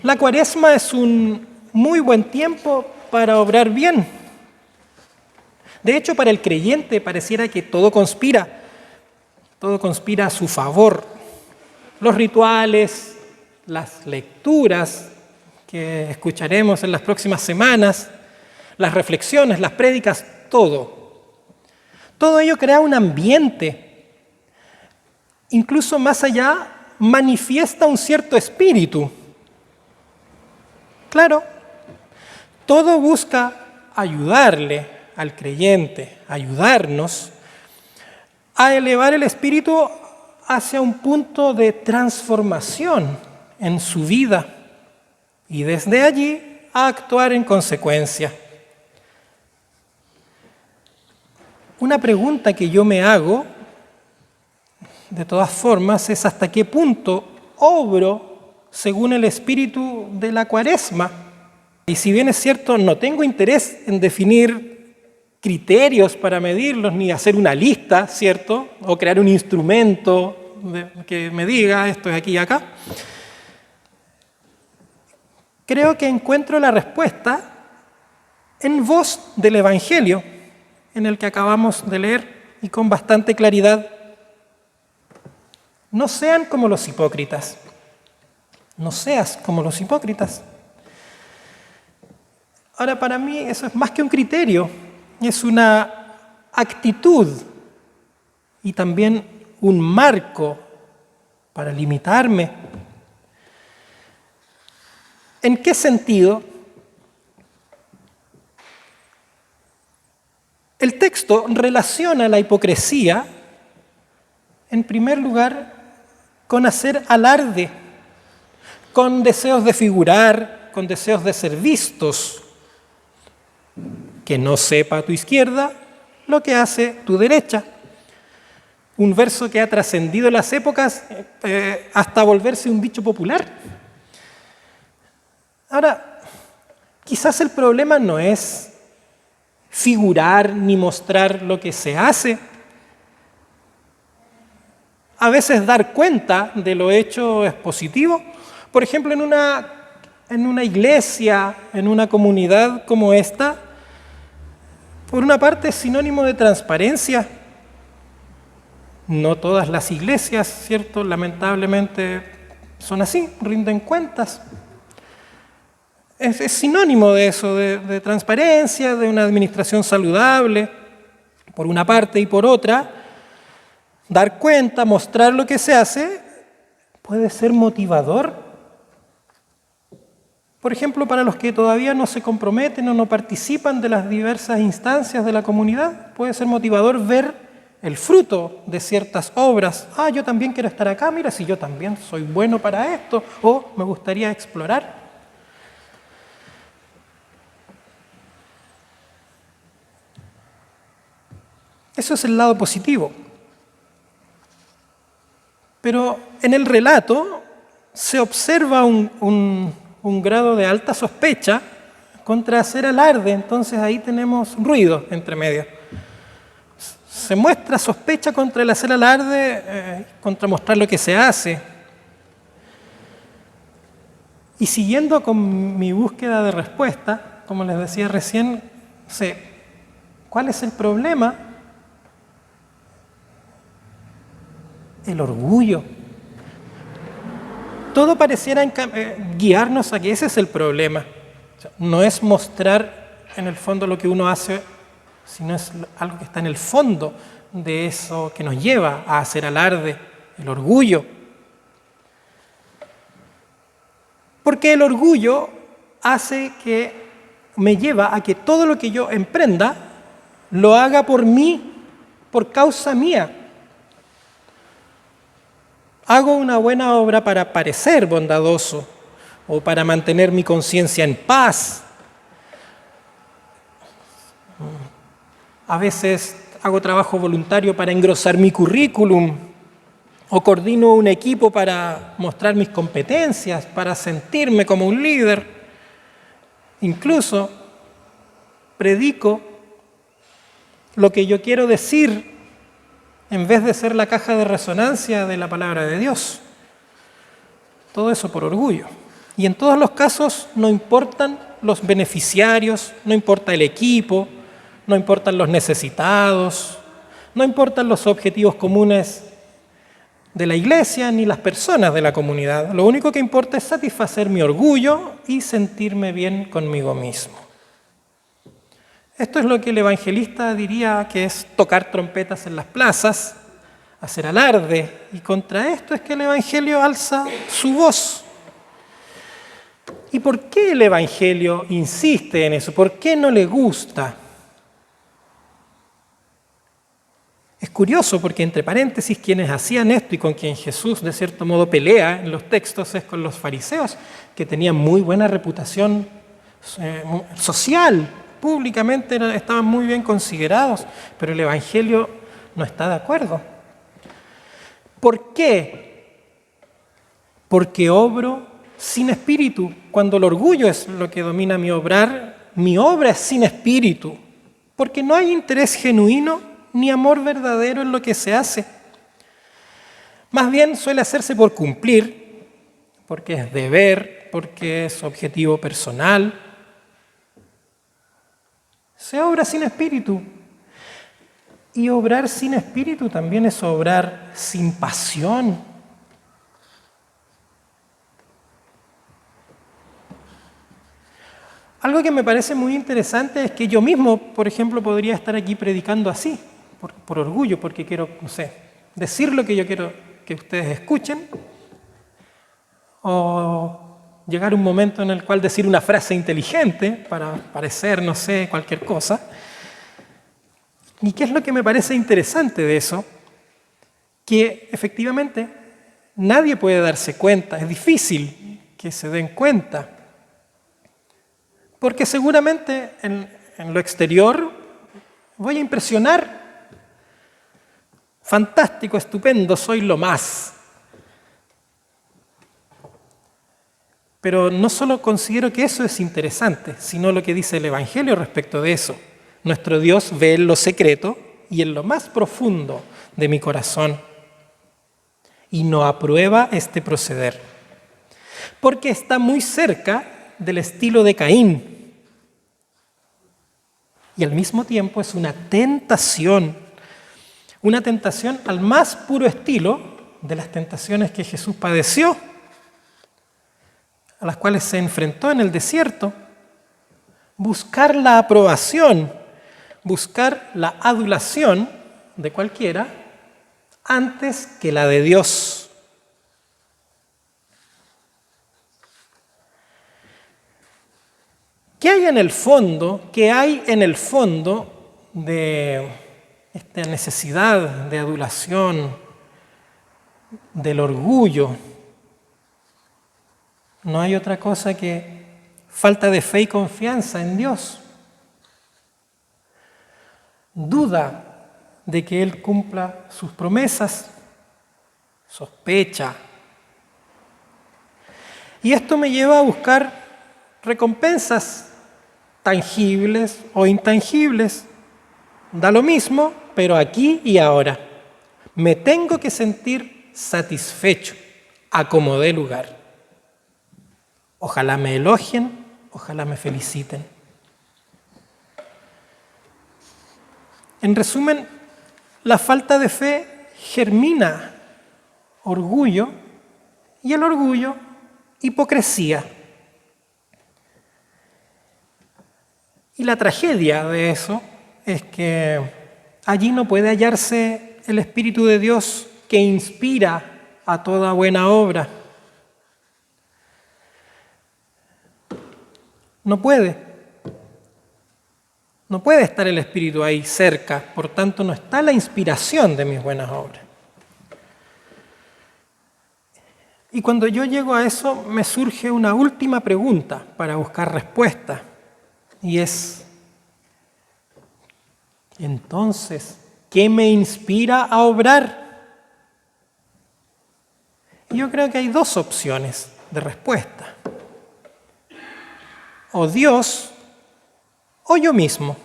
La Cuaresma es un muy buen tiempo para obrar bien. De hecho, para el creyente pareciera que todo conspira a su favor. Los rituales, las lecturas que escucharemos en las próximas semanas, las reflexiones, las prédicas, todo ello crea un ambiente. Incluso más allá, manifiesta un cierto espíritu. Claro, todo busca ayudarle al creyente, ayudarnos a elevar el espíritu hacia un punto de transformación en su vida y desde allí a actuar en consecuencia. Una pregunta que yo me hago, de todas formas, es hasta qué punto obro según el espíritu de la Cuaresma. Y si bien es cierto, no tengo interés en definir criterios para medirlos, ni hacer una lista, ¿cierto? O crear un instrumento que me diga esto es aquí y acá. Creo que encuentro la respuesta en voz del Evangelio, en el que acabamos de leer y con bastante claridad. No sean como los hipócritas. No seas como los hipócritas. Ahora, para mí eso es más que un criterio, es una actitud y también un marco para limitarme. ¿En qué sentido? El texto relaciona la hipocresía, en primer lugar, con hacer alarde, con deseos de figurar, con deseos de ser vistos. Que no sepa tu izquierda lo que hace tu derecha. Un verso que ha trascendido las épocas hasta volverse un dicho popular. Ahora, quizás el problema no es figurar ni mostrar lo que se hace. A veces dar cuenta de lo hecho es positivo. Por ejemplo, en una iglesia, en una comunidad como esta, por una parte es sinónimo de transparencia. No todas las iglesias, ¿cierto? Lamentablemente son así, rinden cuentas. Es sinónimo de eso, de transparencia, de una administración saludable, por una parte, y por otra, dar cuenta, mostrar lo que se hace, puede ser motivador. Por ejemplo, para los que todavía no se comprometen o no participan de las diversas instancias de la comunidad, puede ser motivador ver el fruto de ciertas obras. Yo también quiero estar acá, mira, si yo también soy bueno para esto, o me gustaría explorar. Eso es el lado positivo. Pero en el relato se observa un grado de alta sospecha contra hacer alarde, entonces ahí tenemos ruido entre medio. Se muestra sospecha contra el hacer alarde, contra mostrar lo que se hace. Y siguiendo con mi búsqueda de respuesta, como les decía recién, ¿cuál es el problema? El orgullo. Todo pareciera guiarnos a que ese es el problema. No es mostrar en el fondo lo que uno hace, sino es algo que está en el fondo de eso que nos lleva a hacer alarde, el orgullo. Porque el orgullo me lleva a que todo lo que yo emprenda lo haga por mí, por causa mía. Hago una buena obra para parecer bondadoso o para mantener mi conciencia en paz. A veces hago trabajo voluntario para engrosar mi currículum o coordino un equipo para mostrar mis competencias, para sentirme como un líder. Incluso predico lo que yo quiero decir en vez de ser la caja de resonancia de la palabra de Dios. Todo eso por orgullo. Y en todos los casos no importan los beneficiarios, no importa el equipo, no importan los necesitados, no importan los objetivos comunes de la iglesia ni las personas de la comunidad. Lo único que importa es satisfacer mi orgullo y sentirme bien conmigo mismo. Esto es lo que el evangelista diría que es tocar trompetas en las plazas, hacer alarde, y contra esto es que el evangelio alza su voz. ¿Y por qué el evangelio insiste en eso? ¿Por qué no le gusta? Es curioso porque, entre paréntesis, quienes hacían esto y con quien Jesús de cierto modo pelea en los textos es con los fariseos, que tenían muy buena reputación social, públicamente estaban muy bien considerados, pero el evangelio no está de acuerdo. ¿Por qué? Porque obro sin espíritu. Cuando el orgullo es lo que domina mi obrar, mi obra es sin espíritu, porque no hay interés genuino ni amor verdadero en lo que se hace. Más bien suele hacerse por cumplir, porque es deber, porque es objetivo personal. Se obra sin espíritu. Y obrar sin espíritu también es obrar sin pasión. Algo que me parece muy interesante es que yo mismo, por ejemplo, podría estar aquí predicando así, por orgullo, porque quiero, no sé, decir lo que yo quiero que ustedes escuchen, o llegar a un momento en el cual decir una frase inteligente para parecer, no sé, cualquier cosa. ¿Y qué es lo que me parece interesante de eso? Que efectivamente nadie puede darse cuenta, es difícil que se den cuenta, porque seguramente en lo exterior voy a impresionar. Fantástico, estupendo, soy lo más. Pero no solo considero que eso es interesante, sino lo que dice el Evangelio respecto de eso. Nuestro Dios ve en lo secreto y en lo más profundo de mi corazón y no aprueba este proceder, porque está muy cerca del estilo de Caín y al mismo tiempo es una tentación al más puro estilo de las tentaciones que Jesús padeció, a las cuales se enfrentó en el desierto. Buscar la aprobación, buscar la adulación de cualquiera antes que la de Dios. ¿Qué hay en el fondo? ¿Qué hay en el fondo de esta necesidad de adulación, del orgullo? No hay otra cosa que falta de fe y confianza en Dios. Duda de que Él cumpla sus promesas, sospecha. Y esto me lleva a buscar recompensas tangibles o intangibles. Da lo mismo, pero aquí y ahora. Me tengo que sentir satisfecho, a como dé lugar. Ojalá me elogien, ojalá me feliciten. En resumen, la falta de fe germina orgullo y el orgullo, hipocresía. Y la tragedia de eso es que allí no puede hallarse el Espíritu de Dios que inspira a toda buena obra. No puede estar el Espíritu ahí cerca, por tanto no está la inspiración de mis buenas obras. Y cuando yo llego a eso, me surge una última pregunta para buscar respuesta, y es, entonces, ¿qué me inspira a obrar? Y yo creo que hay dos opciones de respuesta. O Dios o yo mismo.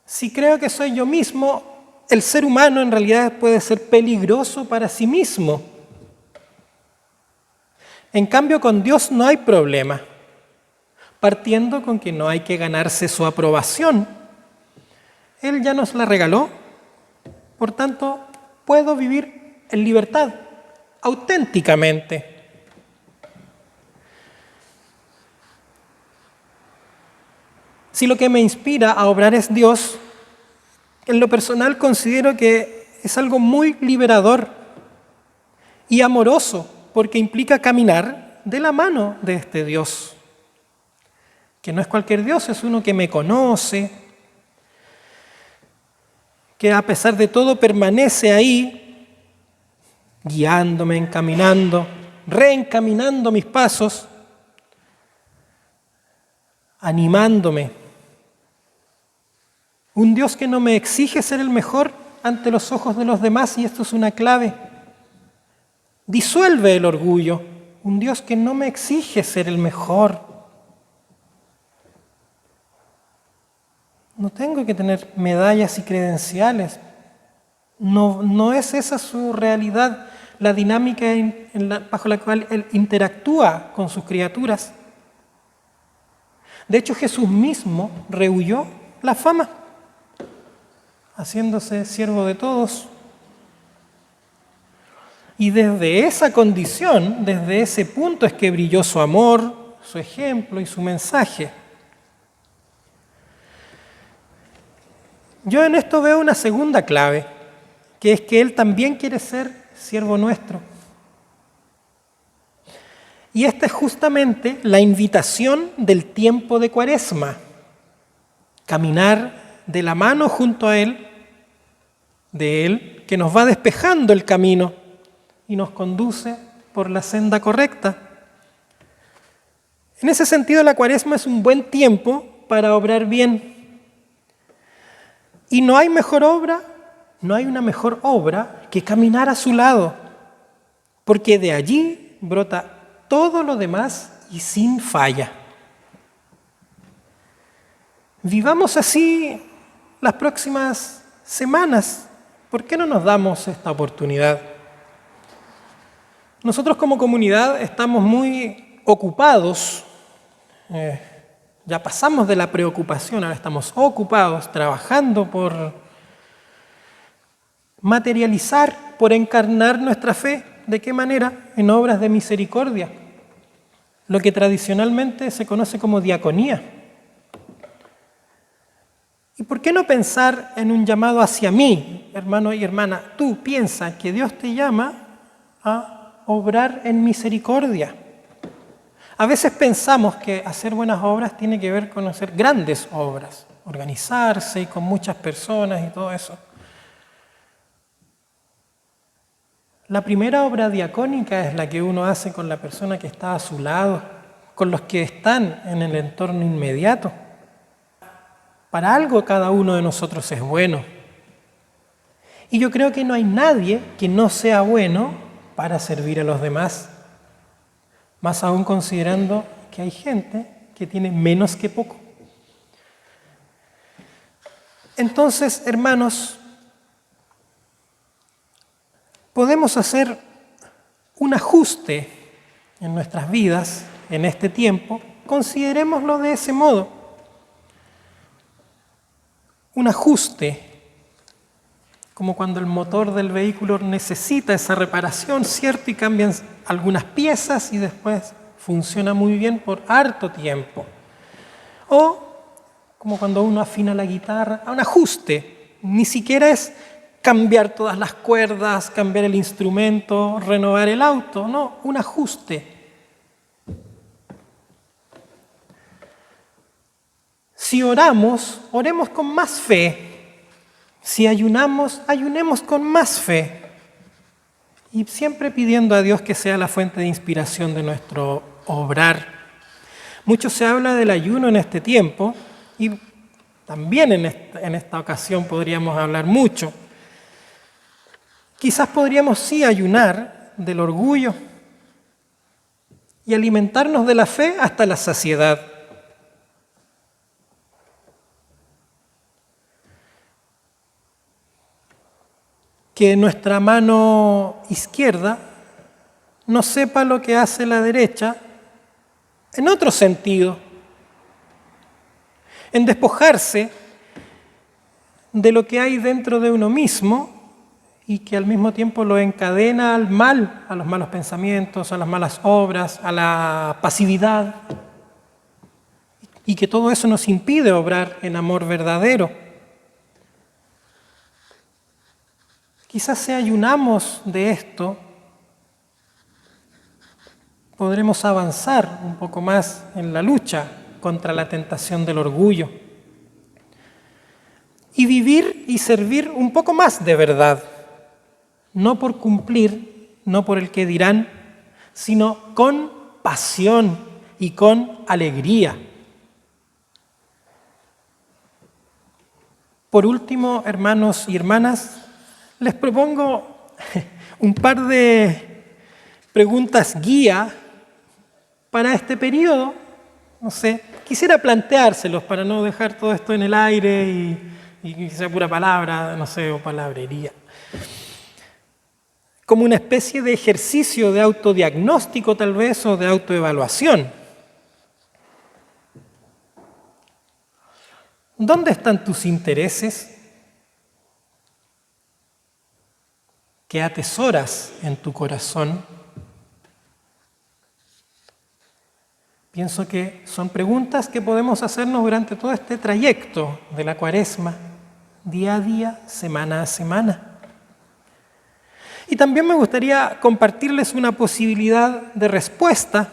Si creo que soy yo mismo, el ser humano en realidad puede ser peligroso para sí mismo. En cambio, con Dios no hay problema, partiendo con que no hay que ganarse su aprobación. Él ya nos la regaló, por tanto, puedo vivir en libertad, auténticamente. Si lo que me inspira a obrar es Dios, en lo personal considero que es algo muy liberador y amoroso, porque implica caminar de la mano de este Dios, que no es cualquier Dios, es uno que me conoce, que a pesar de todo permanece ahí, guiándome, encaminando, reencaminando mis pasos, animándome. Un Dios que no me exige ser el mejor ante los ojos de los demás, y esto es una clave. Disuelve el orgullo. Un Dios que no me exige ser el mejor. No tengo que tener medallas y credenciales. No es esa su realidad, la dinámica bajo la cual Él interactúa con sus criaturas. De hecho, Jesús mismo rehuyó la fama, haciéndose siervo de todos. Y desde esa condición, desde ese punto es que brilló su amor, su ejemplo y su mensaje. Yo en esto veo una segunda clave, que es que Él también quiere ser siervo nuestro. Y esta es justamente la invitación del tiempo de Cuaresma. Caminar de la mano junto a Él, de Él, que nos va despejando el camino y nos conduce por la senda correcta. En ese sentido, la Cuaresma es un buen tiempo para obrar bien. Y no hay una mejor obra que caminar a su lado, porque de allí brota todo lo demás y sin falla. Vivamos así las próximas semanas. ¿Por qué no nos damos esta oportunidad? Nosotros como comunidad estamos muy ocupados, ya pasamos de la preocupación, ahora estamos ocupados trabajando por materializar, por encarnar nuestra fe. ¿De qué manera? En obras de misericordia, lo que tradicionalmente se conoce como diaconía. ¿Y por qué no pensar en un llamado hacia mí, hermano y hermana? Tú piensa que Dios te llama a obrar en misericordia. A veces pensamos que hacer buenas obras tiene que ver con hacer grandes obras, organizarse y con muchas personas y todo eso. La primera obra diacónica es la que uno hace con la persona que está a su lado, con los que están en el entorno inmediato. Para algo cada uno de nosotros es bueno. Y yo creo que no hay nadie que no sea bueno para servir a los demás. Más aún considerando que hay gente que tiene menos que poco. Entonces, hermanos, podemos hacer un ajuste en nuestras vidas en este tiempo. Considerémoslo de ese modo. Un ajuste, como cuando el motor del vehículo necesita esa reparación, ¿cierto? Y cambian algunas piezas y después funciona muy bien por harto tiempo. O como cuando uno afina la guitarra, un ajuste. Ni siquiera es cambiar todas las cuerdas, cambiar el instrumento, renovar el auto. No, un ajuste. Si oramos, oremos con más fe. Si ayunamos, ayunemos con más fe. Y siempre pidiendo a Dios que sea la fuente de inspiración de nuestro obrar. Mucho se habla del ayuno en este tiempo y también en esta ocasión podríamos hablar mucho. Quizás podríamos sí ayunar del orgullo y alimentarnos de la fe hasta la saciedad. Que nuestra mano izquierda no sepa lo que hace la derecha en otro sentido, en despojarse de lo que hay dentro de uno mismo y que al mismo tiempo lo encadena al mal, a los malos pensamientos, a las malas obras, a la pasividad, y que todo eso nos impide obrar en amor verdadero. Quizás si ayunamos de esto, podremos avanzar un poco más en la lucha contra la tentación del orgullo y vivir y servir un poco más de verdad, no por cumplir, no por el que dirán, sino con pasión y con alegría. Por último, hermanos y hermanas, les propongo un par de preguntas guía para este periodo. No sé, quisiera planteárselos para no dejar todo esto en el aire y que sea pura palabra, no sé, o palabrería. Como una especie de ejercicio de autodiagnóstico tal vez, o de autoevaluación. ¿Dónde están tus intereses? ¿Qué atesoras en tu corazón? Pienso que son preguntas que podemos hacernos durante todo este trayecto de la Cuaresma, día a día, semana a semana. Y también me gustaría compartirles una posibilidad de respuesta.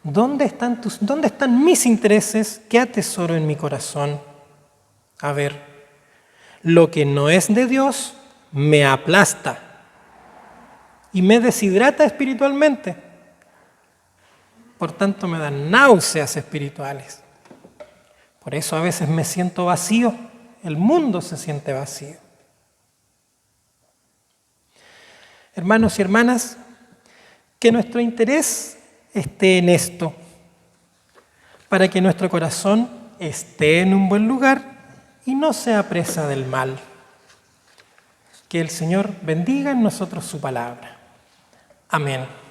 ¿Dónde están mis intereses? ¿Qué atesoro en mi corazón? A ver, lo que no es de Dios me aplasta y me deshidrata espiritualmente. Por tanto, me dan náuseas espirituales. Por eso a veces me siento vacío, el mundo se siente vacío. Hermanos y hermanas, que nuestro interés esté en esto, para que nuestro corazón esté en un buen lugar y no sea presa del mal. Que el Señor bendiga en nosotros su palabra. Amén.